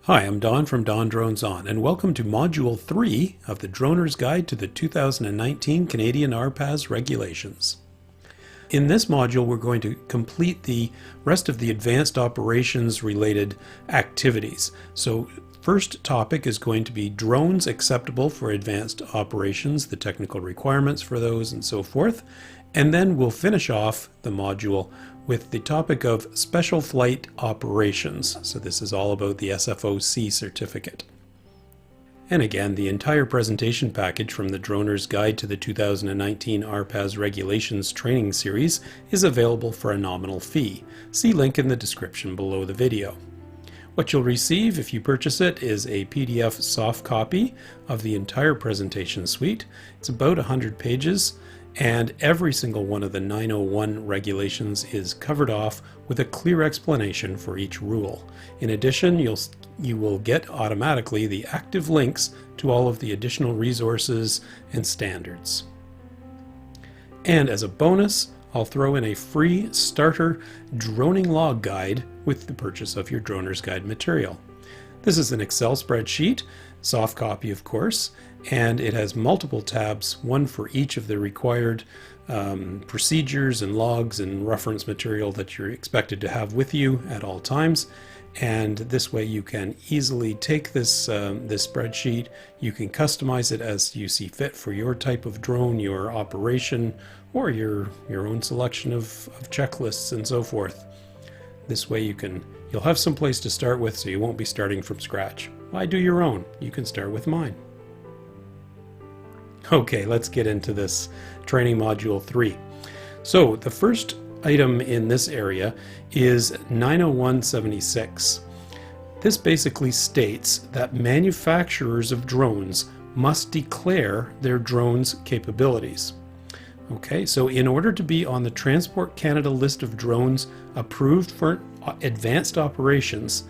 Hi, I'm Don from DonDronesOn, and welcome to Module 3 of the Droner's Guide to the 2019 Canadian RPAS Regulations. In this module, we're going to complete the rest of the advanced operations related activities. So, first topic is going to be drones acceptable for advanced operations, the technical requirements for those, and so forth. And then we'll finish off the module with the topic of special flight operations. So this is all about the SFOC certificate. And again, the entire presentation package from the Droner's Guide to the 2019 RPAS Regulations training series is available for a nominal fee. See link in the description below the video. What you'll receive if you purchase it is a PDF soft copy of the entire presentation suite. It's about 100 pages, and every single one of the 901 regulations is covered off with a clear explanation for each rule. In addition, you will get automatically the active links to all of the additional resources and standards. And as a bonus, I'll throw in a free starter droning log guide with the purchase of your Droner's Guide material. This is an Excel spreadsheet, soft copy of course, and it has multiple tabs, one for each of the required procedures and logs and reference material that you're expected to have with you at all times. And this way you can easily take this spreadsheet, you can customize it as you see fit for your type of drone, your operation, or your own selection of checklists and so forth. This way you'll have some place to start with, so you won't be starting from scratch. Why do your own? You can start with mine. Okay, let's get into this training module 3. So the first item in this area is 901.76. This basically states that manufacturers of drones must declare their drones' capabilities. Okay, so in order to be on the Transport Canada list of drones approved for advanced operations,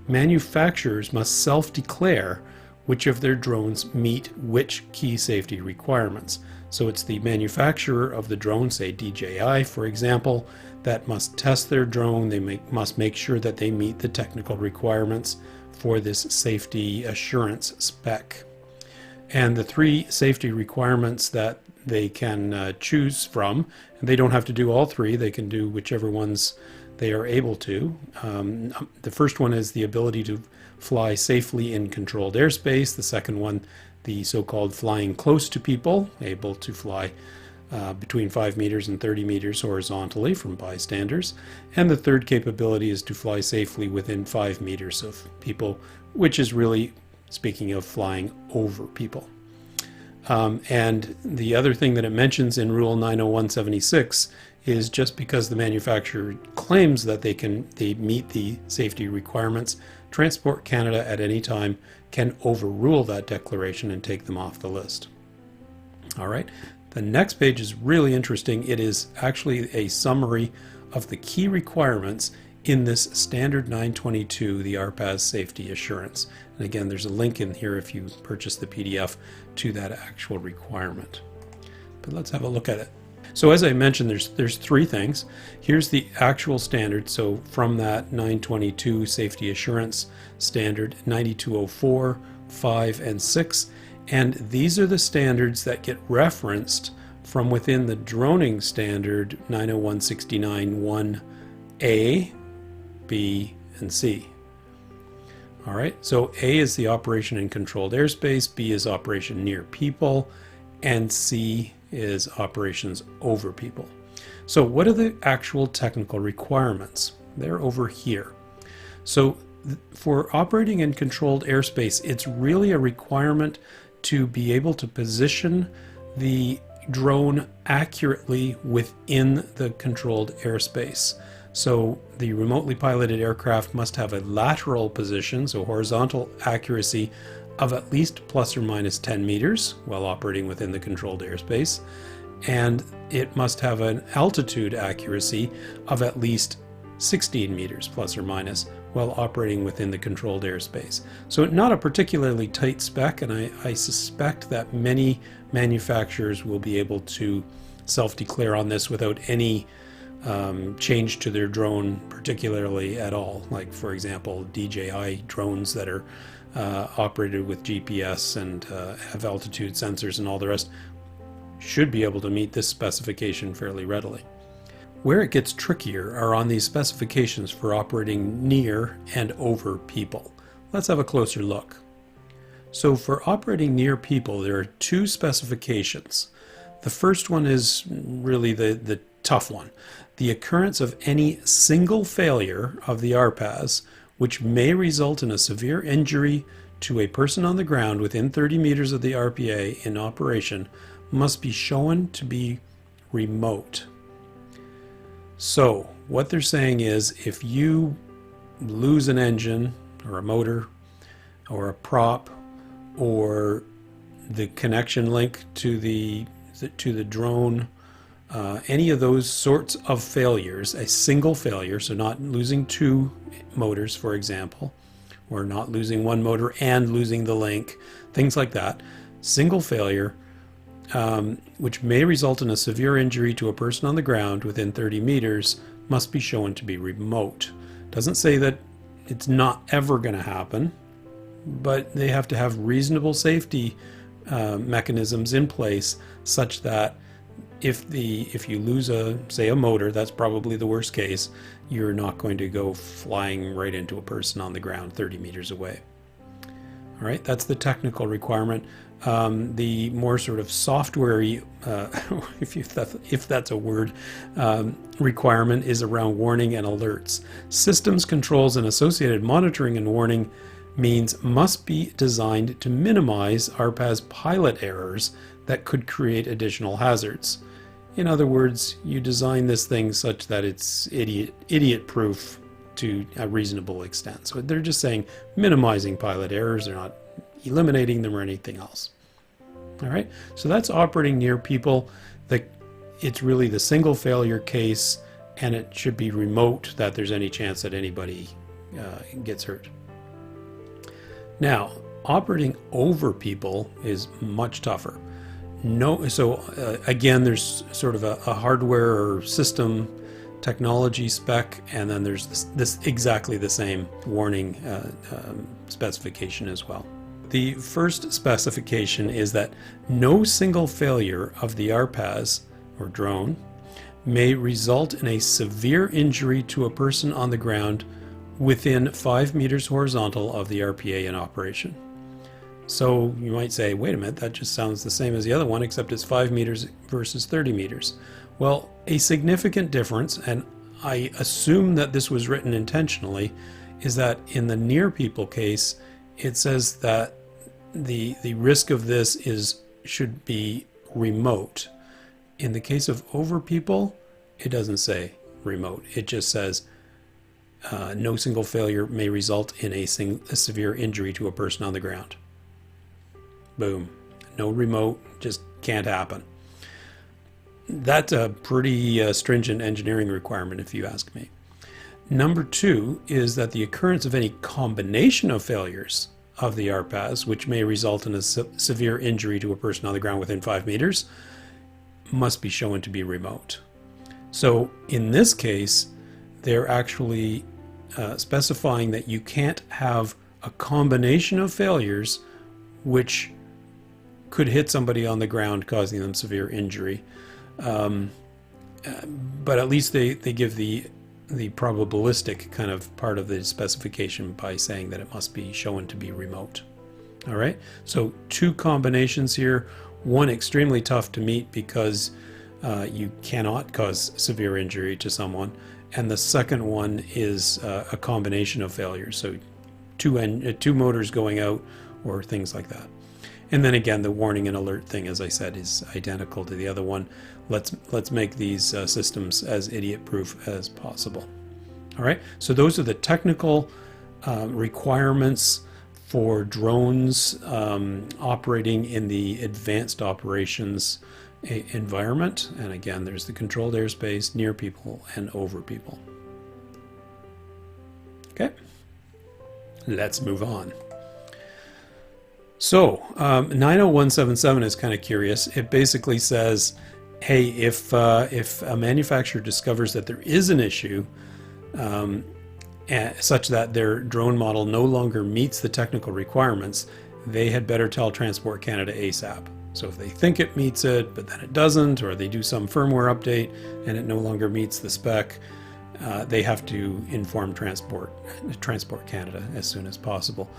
manufacturers must self-declare which of their drones meet which key safety requirements. So it's the manufacturer of the drone, say DJI for example, that must test their drone. They must make sure that they meet the technical requirements for this safety assurance spec. And the 3 safety requirements that they can choose from, and they don't have to do all 3, they can do whichever ones they are able to. The first one is the ability to fly safely in controlled airspace. The second one, the so-called flying close to people, able to fly between 5 meters and 30 meters horizontally from bystanders. And the third capability is to fly safely within 5 meters of people, which is really speaking of flying over people. And the other thing that it mentions in Rule 901.76 is just because the manufacturer claims that they meet the safety requirements, Transport Canada at any time can overrule that declaration and take them off the list. All right, the next page is really interesting. It is actually a summary of the key requirements in this Standard 922, the RPAS Safety Assurance. And again, there's a link in here if you purchase the PDF to that actual requirement. But let's have a look at it. So as I mentioned, there's 3 things. Here's the actual standard. So from that 922 Safety Assurance Standard, 9204, 5, and 6. And these are the standards that get referenced from within the droning standard 901.69 1A, B, and C. All right, so A is the operation in controlled airspace, B is operation near people, and C is operations over people. So what are the actual technical requirements? They're over here. So for operating in controlled airspace, it's really a requirement to be able to position the drone accurately within the controlled airspace. So the remotely piloted aircraft must have a lateral position, so horizontal accuracy of at least plus or minus 10 meters while operating within the controlled airspace, and it must have an altitude accuracy of at least 16 meters plus or minus while operating within the controlled airspace. So not a particularly tight spec, and I suspect that many manufacturers will be able to self-declare on this without any change to their drone particularly at all. Like, for example, DJI drones that are operated with GPS and have altitude sensors and all the rest should be able to meet this specification fairly readily. Where it gets trickier are on these specifications for operating near and over people. Let's have a closer look. So for operating near people, there are two specifications. The first one is really the tough one. The occurrence of any single failure of the RPAS, which may result in a severe injury to a person on the ground within 30 meters of the RPA in operation, must be shown to be remote. So what they're saying is, if you lose an engine or a motor or a prop or the connection link to the drone, any of those sorts of failures, a single failure, so not losing two motors, for example, or not losing one motor and losing the link, things like that, single failure, which may result in a severe injury to a person on the ground within 30 meters, must be shown to be remote. Doesn't say that it's not ever going to happen, but they have to have reasonable safety mechanisms in place such that if you lose say a motor, that's probably the worst case, you're not going to go flying right into a person on the ground 30 meters away. All right, that's the technical requirement. The more sort of software-y, if that's a word, requirement is around warning and alerts. Systems, controls, and associated monitoring and warning means must be designed to minimize RPAS pilot errors that could create additional hazards. In other words, you design this thing such that it's idiot-proof to a reasonable extent. So they're just saying minimizing pilot errors. They're not eliminating them or anything else. All right, so that's operating near people. It's really the single failure case, and it should be remote that there's any chance that anybody gets hurt. Now, operating over people is much tougher. Again, there's sort of a hardware or system technology spec, and then there's this exactly the same warning specification as well. The first specification is that no single failure of the RPAS, or drone, may result in a severe injury to a person on the ground within 5 meters horizontal of the RPA in operation. So you might say, wait a minute, that just sounds the same as the other one, except it's 5 meters versus 30 meters. Well, a significant difference, and I assume that this was written intentionally, is that in the near people case, it says that the risk of this should be remote. In the case of over people, it doesn't say remote. It just says no single failure may result in a severe injury to a person on the ground. Boom. No remote, just can't happen. That's a pretty stringent engineering requirement, if you ask me. Number two is that the occurrence of any combination of failures of the RPAS, which may result in a severe injury to a person on the ground within 5 meters, must be shown to be remote. So in this case, they're actually specifying that you can't have a combination of failures which could hit somebody on the ground, causing them severe injury. But at least they give the probabilistic kind of part of the specification by saying that it must be shown to be remote. All right, so two combinations here. One extremely tough to meet because you cannot cause severe injury to someone, and the second one is a combination of failures, so two motors going out or things like that. And then again, the warning and alert thing, as I said, is identical to the other one. Let's make these systems as idiot-proof as possible. All right, so those are the technical requirements for drones operating in the advanced operations environment. And again, there's the controlled airspace, near people, and over people. Okay, let's move on. So 90177 is kind of curious. It basically says hey, if a manufacturer discovers that there is an issue such that their drone model no longer meets the technical requirements, they had better tell Transport Canada ASAP. So if they think it meets it, but then it doesn't, or they do some firmware update and it no longer meets the spec, they have to inform Transport Canada as soon as possible.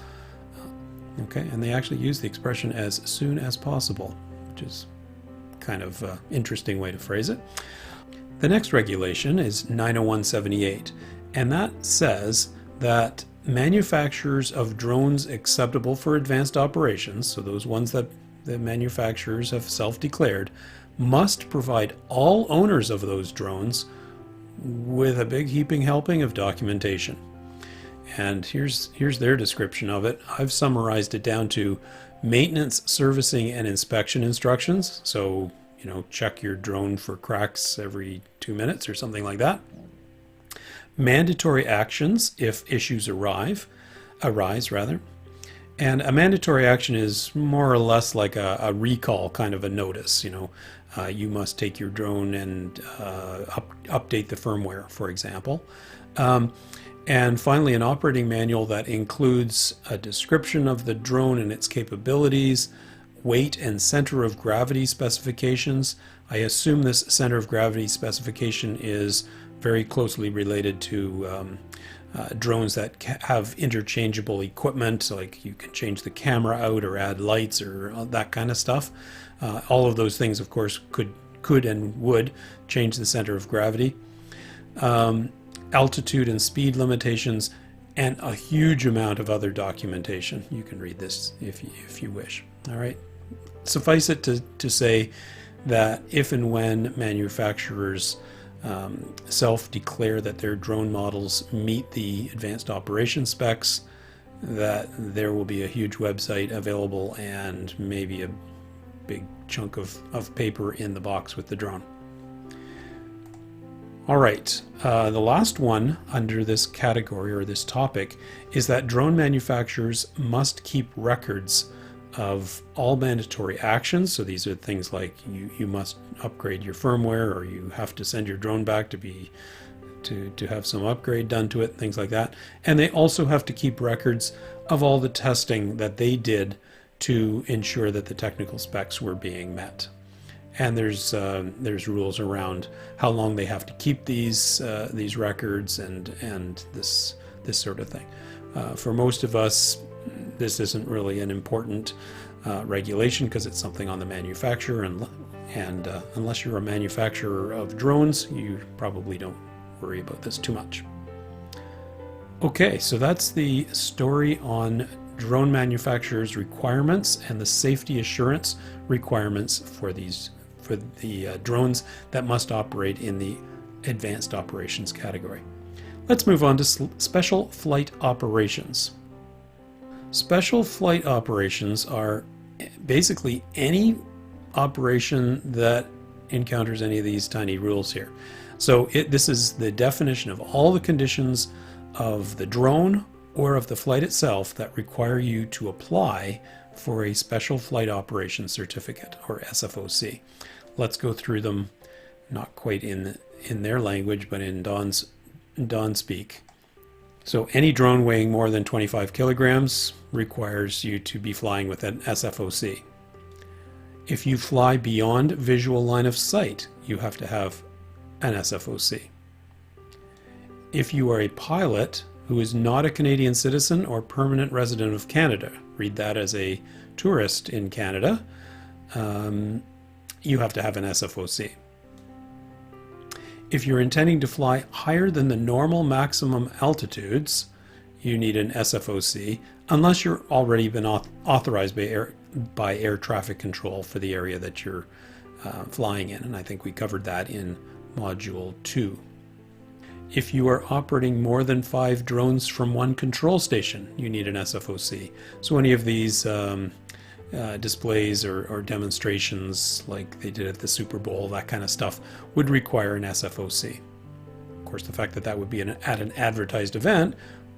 Okay, and they actually use the expression as soon as possible, which is kind of an interesting way to phrase it. The next regulation is 90178, and that says that manufacturers of drones acceptable for advanced operations, so those ones that the manufacturers have self-declared, must provide all owners of those drones with a big heaping helping of documentation. And here's their description of it. I've summarized it down to maintenance, servicing, and inspection instructions. So, check your drone for cracks every 2 minutes or something like that. Mandatory actions if issues arise. And a mandatory action is more or less like a recall kind of a notice. You must take your drone and update the firmware, for example. And finally, an operating manual that includes a description of the drone and its capabilities, weight and center of gravity specifications. I assume this center of gravity specification is very closely related to drones that have interchangeable equipment, like you can change the camera out or add lights or that kind of stuff. All of those things, of course, could and would change the center of gravity. Altitude and speed limitations, and a huge amount of other documentation. You can read this if you wish. All right. Suffice it to say that if and when manufacturers self-declare that their drone models meet the advanced operation specs, that there will be a huge website available and maybe a big chunk of paper in the box with the drone. All right, the last one under this category or this topic is that drone manufacturers must keep records of all mandatory actions. So these are things like you must upgrade your firmware, or you have to send your drone back to have some upgrade done to it, things like that. And they also have to keep records of all the testing that they did to ensure that the technical specs were being met. And there's rules around how long they have to keep these records and this sort of thing. For most of us, this isn't really an important regulation because it's something on the manufacturer, and unless you're a manufacturer of drones, you probably don't worry about this too much. Okay, so that's the story on drone manufacturers' requirements and the safety assurance requirements for the drones that must operate in the advanced operations category. Let's move on to special flight operations. Special flight operations are basically any operation that encounters any of these tiny rules here. So this is the definition of all the conditions of the drone or of the flight itself that require you to apply for a Special Flight Operations Certificate, or SFOC. Let's go through them, not quite in their language, but in Don speak. So any drone weighing more than 25 kilograms requires you to be flying with an SFOC. If you fly beyond visual line of sight, you have to have an SFOC. If you are a pilot who is not a Canadian citizen or permanent resident of Canada, read that as a tourist in Canada, you have to have an SFOC. If you're intending to fly higher than the normal maximum altitudes, you need an SFOC, unless you're already been authorized by air traffic control for the area that you're flying in, and I think we covered that in Module 2. If you are operating more than 5 drones from one control station, you need an SFOC. So any of these displays or demonstrations like they did at the Super Bowl, that kind of stuff, would require an SFOC. Of course, the fact that that would be at an advertised event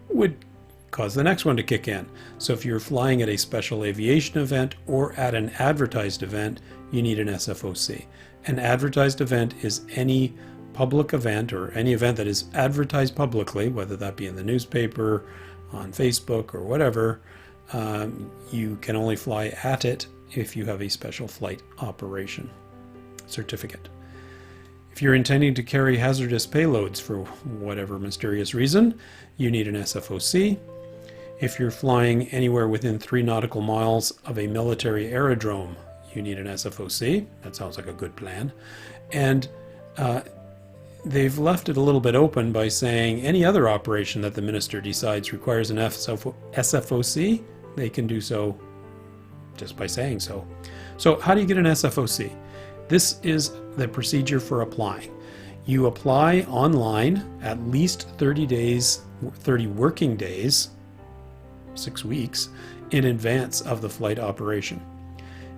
would cause the next one to kick in. So if you're flying at a special aviation event or at an advertised event, you need an SFOC. An advertised event is any public event or any event that is advertised publicly, whether that be in the newspaper, on Facebook, or whatever. You can only fly at it if you have a special flight operation certificate. If you're intending to carry hazardous payloads for whatever mysterious reason, you need an SFOC. If you're flying anywhere within 3 nautical miles of a military aerodrome, you need an SFOC. That sounds like a good plan. And they've left it a little bit open by saying any other operation that the minister decides requires an SFOC, they can do so just by saying so. So how do you get an SFOC? This is the procedure for applying. You apply online at least 30 working days, 6 weeks, in advance of the flight operation.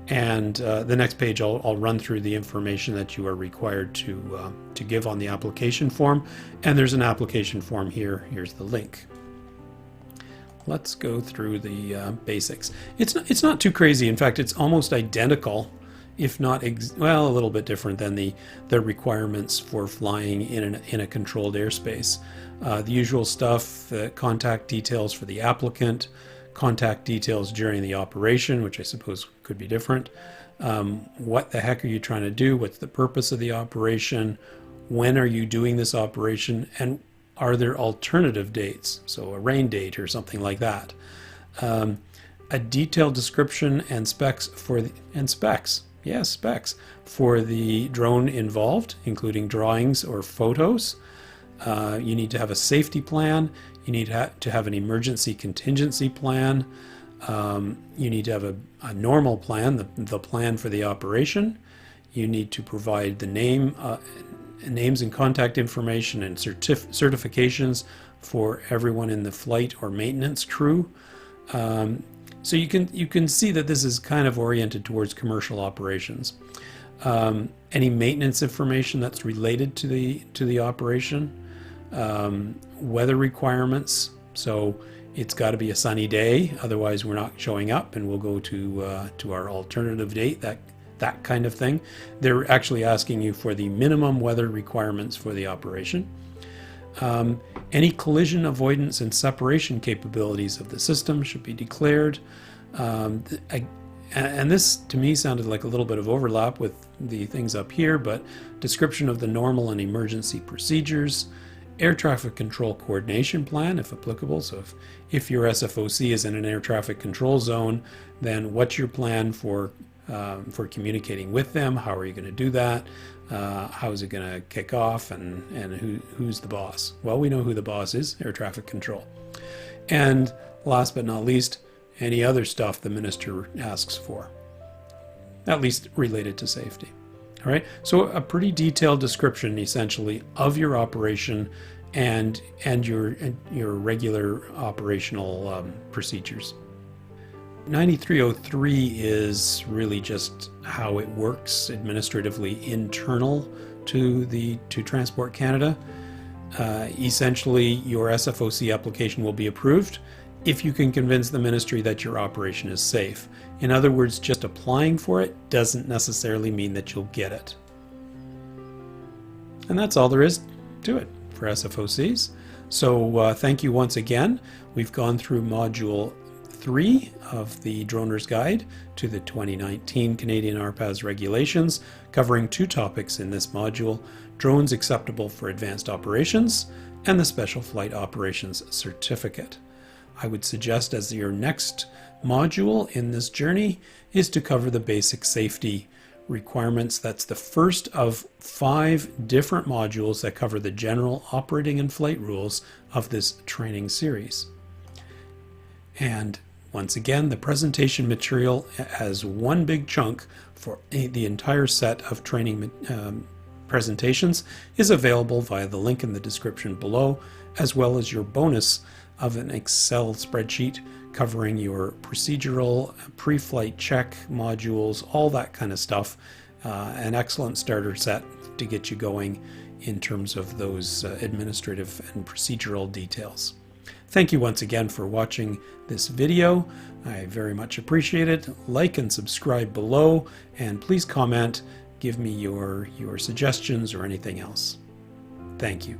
And the next page I'll run through the information that you are required to give on the application form. And there's an application form here. Here's the link. Let's go through the basics. It's not too crazy. In fact, it's almost identical, if not well, a little bit different than the requirements for flying in a controlled airspace. The usual stuff: contact details for the applicant, contact details during the operation, which I suppose could be different. What the heck are you trying to do? What's the purpose of the operation? When are you doing this operation? And are there alternative dates? So a rain date or something like that. A detailed description and specs for specs for the drone involved, including drawings or photos. You need to have a safety plan. You need to have an emergency contingency plan. You need to have a normal plan, the plan for the operation. You need to provide the names and contact information and certifications for everyone in the flight or maintenance crew. So you can see that this is kind of oriented towards commercial operations. Any maintenance information that's related to the operation. Weather requirements, so it's got to be a sunny day, otherwise we're not showing up, and we'll go to our alternative date, that kind of thing. They're actually asking you for the minimum weather requirements for the operation. Any collision avoidance and separation capabilities of the system should be declared. And this to me sounded like a little bit of overlap with the things up here, but description of the normal and emergency procedures, air traffic control coordination plan, if applicable. So if your SFOC is in an air traffic control zone, then what's your plan for communicating with them? How are you going to do that? How is it going to kick off? And who's the boss? Well, we know who the boss is, air traffic control. And last but not least, any other stuff the minister asks for, at least related to safety. All right, so a pretty detailed description, essentially, of your operation and your regular operational procedures. 9303 is really just how it works administratively internal to Transport Canada. Essentially, your SFOC application will be approved if you can convince the ministry that your operation is safe. In other words, just applying for it doesn't necessarily mean that you'll get it. And that's all there is to it for SFOCs. So thank you once again. We've gone through Module 3 of the Droner's Guide to the 2019 Canadian RPAS Regulations, covering 2 topics in this module: drones acceptable for advanced operations and the Special Flight Operations Certificate. I would suggest as your next module in this journey is to cover the basic safety requirements. That's the first of 5 different modules that cover the general operating and flight rules of this training series. And once again, the presentation material has one big chunk for the entire set of training presentations is available via the link in the description below, as well as your bonus of an Excel spreadsheet covering your procedural, pre-flight check modules, all that kind of stuff. An excellent starter set to get you going in terms of those administrative and procedural details. Thank you once again for watching this video. I very much appreciate it. Like and subscribe below, and please comment, give me your suggestions or anything else. Thank you.